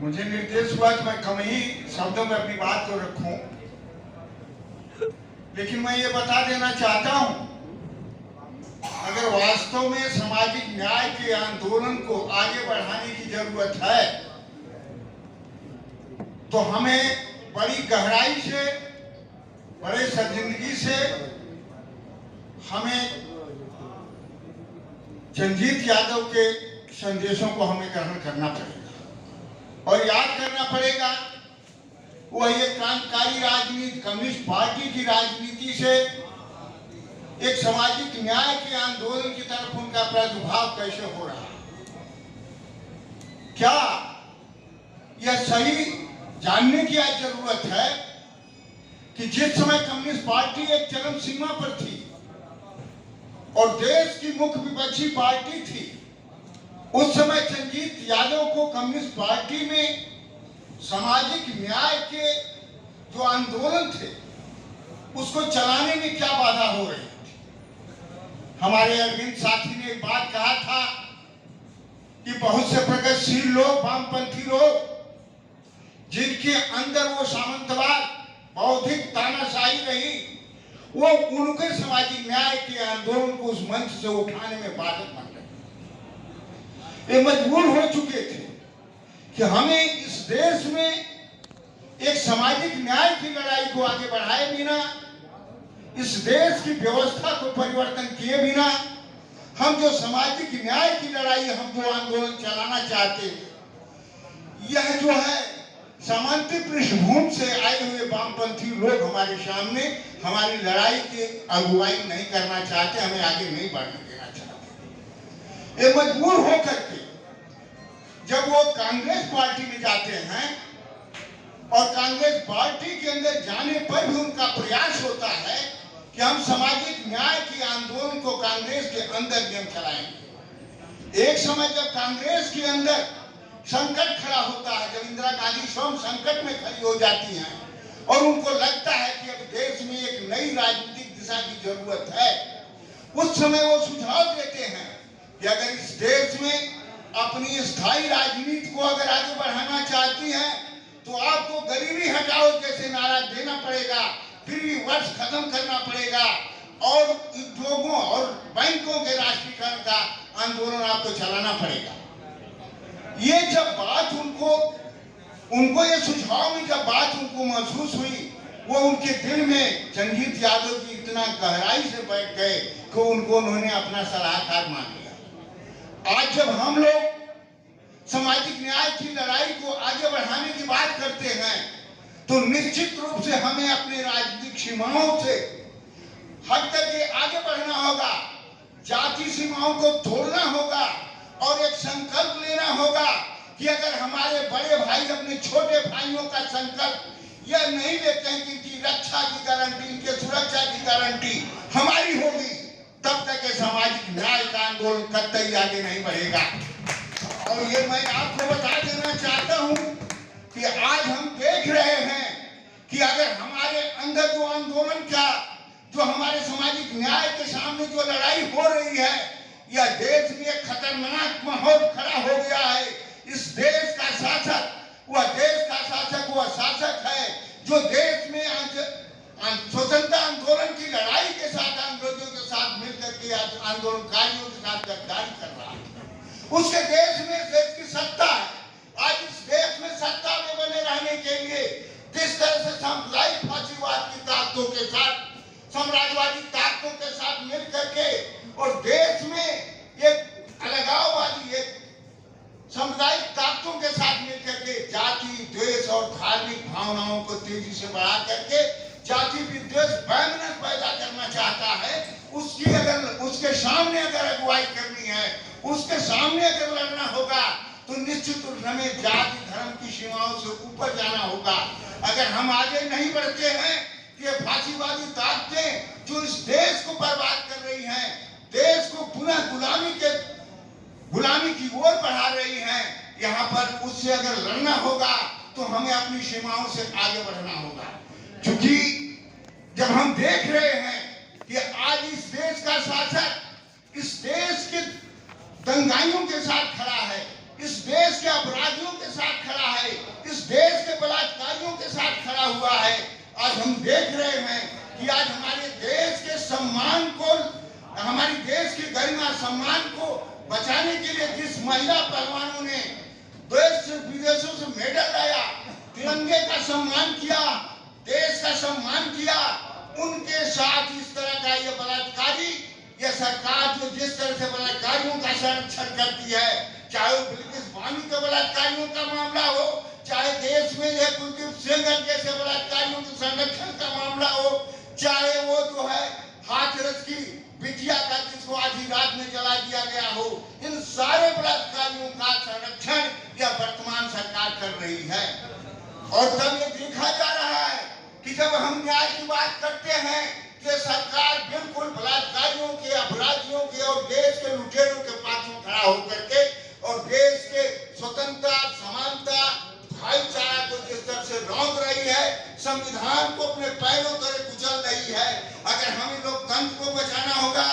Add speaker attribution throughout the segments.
Speaker 1: मुझे निर्देश हुआ कि मैं कम ही शब्दों में अपनी बात को रखूं, लेकिन मैं ये बता देना चाहता हूं, अगर वास्तव में सामाजिक न्याय के आंदोलन को आगे बढ़ाने की जरूरत है तो हमें बड़ी गहराई से, बड़े संजीदगी से हमें जनजीत यादव के संदेशों को हमें ग्रहण करना पड़ेगा और याद करना पड़ेगा वह एक क्रांतिकारी राजनीति, कम्युनिस्ट पार्टी की राजनीति से एक सामाजिक न्याय के आंदोलन की तरफ उनका प्रादुर्भाव कैसे हो रहा है। क्या यह सही जानने की आज जरूरत है कि जिस समय कम्युनिस्ट पार्टी एक चरम सीमा पर थी और देश की मुख्य विपक्षी पार्टी थी, उस समय जनजीत यादव को कम्युनिस्ट पार्टी में सामाजिक न्याय के जो आंदोलन थे उसको चलाने में क्या बाधा हो रही थी। हमारे अरविंद साथी ने एक बात कहा था कि बहुत से प्रगतिशील लोग, वामपंथी लोग, जिनके अंदर वो सामंतवाद, बौद्धिक तानाशाही रही, वो उनके सामाजिक न्याय के आंदोलन को उस मंच से उठाने में बाधक बन गए। ये मजबूर हो चुके थे कि हमें इस देश में एक सामाजिक न्याय की लड़ाई को आगे बढ़ाए बिना, इस देश की व्यवस्था को परिवर्तन किए बिना, हम जो सामाजिक न्याय की लड़ाई, हम जो आंदोलन चलाना चाहते हैं, यह जो है सामंती पृष्ठभूमि से आए हुए वामपंथी लोग हमारे सामने हमारी लड़ाई की अगुवाई नहीं करना चाहते, हमें आगे नहीं बढ़ने देना चाहते। ये मजबूर होकर के जब वो कांग्रेस पार्टी में जाते हैं और कांग्रेस पार्टी के अंदर जाने पर भी उनका प्रयास होता है कि हम सामाजिक न्याय के आंदोलन को कांग्रेस के अंदर भी हम चलाएंगे। एक समय जब कांग्रेस के अंदर संकट खड़ा होता है, जब इंदिरा गांधी स्वयं संकट में खड़ी हो जाती हैं और उनको लगता है कि अब देश में एक नई राजनीतिक दिशा की जरूरत है, उस समय वो सुझाव देते हैं कि अगर इस देश में अपनी स्थायी राजनीति को अगर आगे बढ़ाना चाहती हैं तो आपको गरीबी हटाओ जैसे नारा देना पड़ेगा, फ्री वर्ष खत्म करना पड़ेगा और उद्योगों और बैंकों के राष्ट्रीयकरण का आंदोलन आपको चलाना पड़ेगा। ये जब बात उनको ये सुझाव में जब बात उनको महसूस हुई, वो उनके दिल में जनजीत यादव की इतना गहराई से बैठ गए कि उन्होंने अपना सलाहकार मान लिया। आज जब हम लोग सामाजिक न्याय की लड़ाई को आगे बढ़ाने की बात करते हैं तो निश्चित रूप से हमें अपने राजनीतिक सीमाओं से हट करके आगे बढ़ना होगा, जाति सीमाओं को तोड़ना होगा और एक संकल्प लेना होगा कि अगर हमारे बड़े भाई अपने छोटे भाइयों का संकल्प यह नहीं लेते हैं कि इनकी रक्षा की गारंटी, इनके सुरक्षा की गारंटी हमारी होगी, तब तक ये सामाजिक न्याय का आंदोलन कतई आगे नहीं बढ़ेगा। और ये मैं आपको बता देना चाहता हूं कि आज हम देख रहे हैं कि अगर हमारे अंदर जो आंदोलन का, जो हमारे सामाजिक न्याय के सामने जो लड़ाई हो रही है, यह देश में एक खतरनाक माहौल खड़ा हो गया है। इस देश का शासक, वह शासक है जो देश में स्वतंत्रता आंदोलन की लड़ाई के साथ, अंग्रेजों के साथ मिलकर के आंदोलनकारियों के साथ गद्दारी कर रहा है। उसके देश में देश की सत्ता है। आज इस देश में सत्ता में बने रहने के लिए जिस तरह से सांप्रदायिक फांसीवाद की ताकतों के साथ, साम्राज्यवादी ताकतों के साथ मिल करके और देश में एक अलगाववादी, एक सामुदायिक ताकतों के साथ मिलकर के जाति, द्वेष और धार्मिक भावनाओं को तेजी से बढ़ा करके जाति विद्वेष, वैमनस्य पैदा करना चाहता है, उसके सामने अगर अगुवाई करनी है, उसके सामने अगर लड़ना होगा तो निश्चित रूप से हमें जाति धर्म की सीमाओं से ऊपर जाना होगा। अगर हम आगे नहीं बढ़ते हैं कि फांसीवादी ताकतें जो इस देश को बर्बाद कर रही हैं, देश को पुनः गुलामी की ओर बढ़ा रही हैं, यहाँ पर उससे अगर लड़ना होगा तो हमें अपनी सीमाओं से आगे बढ़ना होगा। क्योंकि जब हम देख रहे हैं कि आज इस देश का शासक इस देश के दंगाइयों के साथ खड़ा है, इस देश के अपराधियों के साथ खड़ा है, उसमें जो कुलदीप सेंगर जैसे बलात्कारियों के संरक्षण का मामला हो, चाहे वो जो है हाथरस की बिटिया का जिसको आधी रात में जला दिया गया हो, इन सारे बलात्कारियों का संरक्षण यह वर्तमान सरकार कर रही है। और तब ये देखा जा रहा है कि जब हम न्याय की बात करते हैं कि सरकार बिल्कुल बलात्कारियों के, अपराधियों के और देश के लुटेरों के पास में खड़ा होकर के और देश के स्वतंत्रता, समानता, भाईचारा को जिस तरह से रौंद रही है, संविधान को अपने पैरों तले कुचल रही है। अगर हमें लोकतंत्र को बचाना होगा,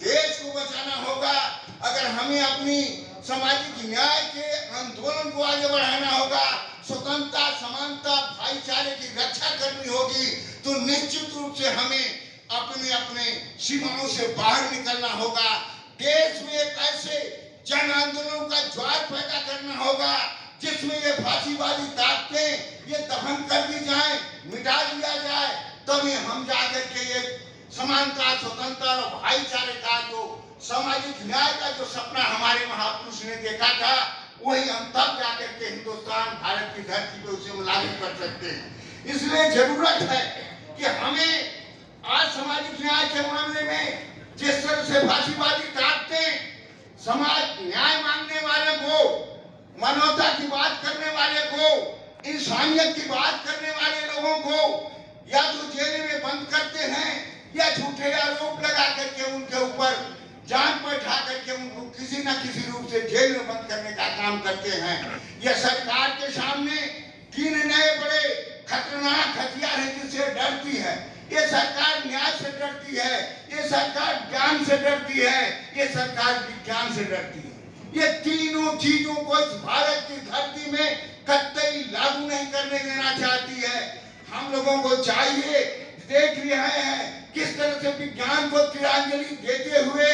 Speaker 1: देश को बचाना होगा, अगर हमें अपनी सामाजिक न्याय के आंदोलन को आगे बढ़ाना होगा, स्वतंत्रता, समानता, भाईचारे की रक्षा करनी होगी, तो निश्चित रूप से हमें अपने अपने सीमाओं से बाहर निकलना होगा। देश में एक ऐसे जन आंदोलनों का ज्वार पैदा करना होगा जिसमें ये फांसीवादी ताकतें ये दफन कर दी जाए, मिटा दिया जाए, तभी हम जाकर के ये समानता, स्वतंत्रता और भाईचारे का जो सामाजिक न्याय का जो सपना हमारे महापुरुष ने देखा था, वही हम तब जाकर के हिंदुस्तान, भारत की धरती पे उसे लागू कर सकते हैं। इसलिए जरूरत है कि हमें आज सामाजिक न्याय के मामले में जिस तरह से फांसीवादी ताकतें समाज न्याय मांगने वाले को, मानवता की बात करने वाले को, इंसानियत की बात करने वाले लोगों को या तो जेल में बंद करते हैं या झूठे आरोप लगा करके उनके ऊपर जान बैठा करके उनको किसी न किसी रूप से जेल में बंद करने का काम करते हैं। यह सरकार के सामने 3 नए बड़े खतरनाक हथियार हैं जिससे डरती है। ये सरकार न्याय से डरती है, ये सरकार ज्ञान से डरती है, ये सरकार विज्ञान से डरती है। ये तीनों चीजों को इस भारत की धरती में कतई लागू नहीं करने देना चाहती है। हम लोगों को चाहिए, देख रहे हैं किस तरह से विज्ञान को तिलांजलि देते हुए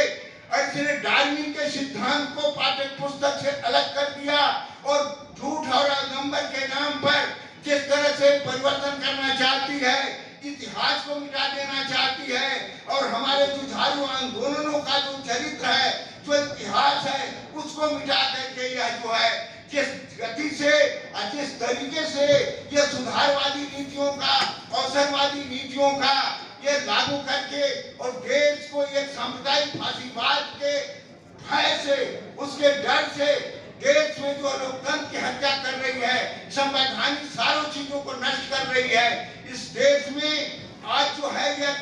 Speaker 1: इसने डार्विन के सिद्धांत को पाठ्य पुस्तक से अलग कर दिया और झूठ और आडंबर के नाम पर जिस तरह से परिवर्तन करना चाहती है, इतिहास को मिटा देना चाहती है और हमारे जुझारू आंदोलनों का जो चरित्र है, जो इतिहास है, उसको मिटा करके यह जो है जिस गति से और जिस तरीके से ये सुधारवादी नीतियों का, अवसरवादी नीतियों का ये लागू करके और देश को एक सांप्रदायिक फांसीवाद के भय से, उसके डर से देश में जो लोकतंत्र की हत्या कर रही है, संवैधानिक सारों चीजों को नष्ट कर रही है। इस देश में आज जो है ये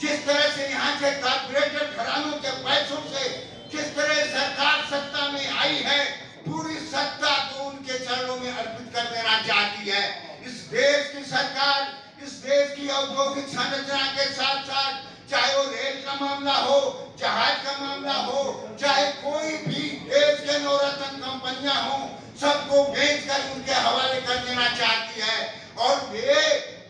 Speaker 1: जिस तरह से यहाँ के कॉर्पोरेटर घरानों के पैसों से जिस तरह सरकार सत्ता में आई है, पूरी सत्ता को उनके चरणों में अर्पित कर देना चाहती है। इस देश की सरकार, इस देश की औद्योगिक संरचना के साथ साथ चाहे वो रेल का मामला हो, जहाज का मामला हो, चाहे कोई भी देश के नवरत्न कंपनियां हो, सबको बेचकर उनके हवाले कर देना चाहती है। और ये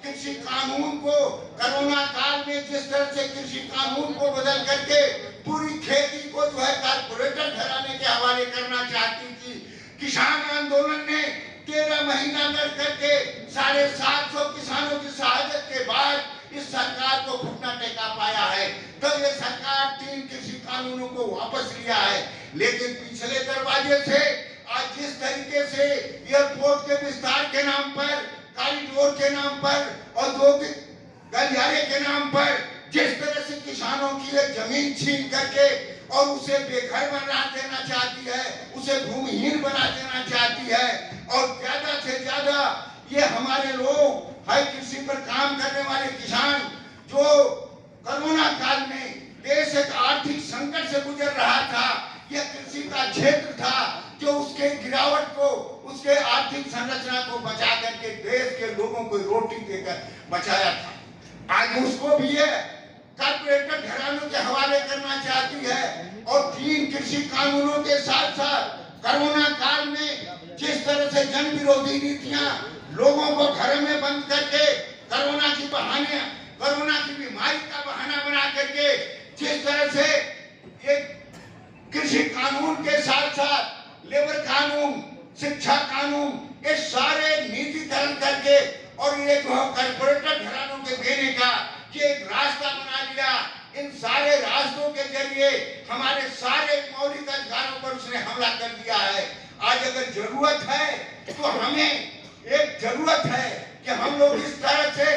Speaker 1: कृषि कानून को कोरोना काल में जिस तरह से कृषि कानून को बदल करके पूरी खेती को जो है कॉर्पोरेटर घराने के हवाले करना चाहती थी। किसान आंदोलन ने 13 महीना लड़ करके 750 किसानों की शहादत के बाद इस सरकार को घुटना टेका पाया है। तब ये सरकार 3 कृषि कानूनों को वापस लिया है, लेकिन पिछले दरवाजे से आज जिस तरीके से एयरपोर्ट के विस्तार के नाम पर, कॉरिडोर के नाम पर, औद्योगिक गलियारे के नाम पर जिस तरह से किसानों की जमीन छीन करके और उसे बेघर बना देना चाहती है, उसे भूमिहीन बना देना चाहती है और ज्यादा से ज्यादा ये हमारे लोग है कृषि पर काम करने वाले किसान जो कोरोना काल में देश एक आर्थिक संकट से गुजर रहा था, यह कृषि का क्षेत्र था जो उसके गिरावट को, उसके आर्थिक संरचना को बचा करके देश के लोगों को रोटी देकर बचाया था। आज उसको भी ये कॉर्पोरेटर घरानों के हवाले करना चाहती है और 3 कृषि कानूनों के साथ साथ कोरोना काल में जिस तरह से जन विरोधी नीतियां लोगों को घर में बंद करके कोरोना की बहाने, कोरोना की बीमारी का बहाना बना करके जिस तरह से एक कृषि कानून के साथ साथ लेबर कानून, शिक्षा कानून, ये सारे नीतिकरण करके और ये जो कॉर्पोरेटर घरानों के देने का ये एक रास्ता बना लिया। इन सारे रास्तों के जरिए हमारे सारे मौलिक अधिकारों पर उसने हमला कर दिया है। आज अगर जरूरत है तो हमें एक जरूरत है कि हम लोग इस तरह से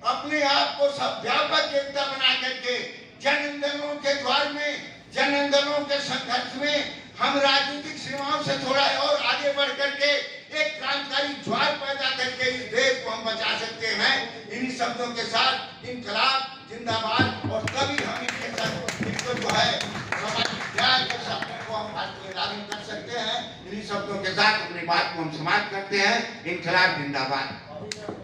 Speaker 1: अपने आप को सब व्यापक एकता बना करके जन आंदोलनों के द्वार में, जन आंदोलनों के संघर्ष में हम राजनीतिक सीमाओं से थोड़ा और आगे बढ़ करके एक क्रांतिकारी ज्वार पैदा करके इस देश को हम बचा सकते हैं। इन्हीं शब्दों के साथ इनकलाब जिंदाबाद, और तभी हम इनके साथ इसको जो है सामाजिक न्याय के शब्दों को हम भारत में लागू कर सकते हैं। इन्हीं शब्दों के साथ अपनी बात को हम समाप्त करते हैं। इनकलाब जिंदाबाद।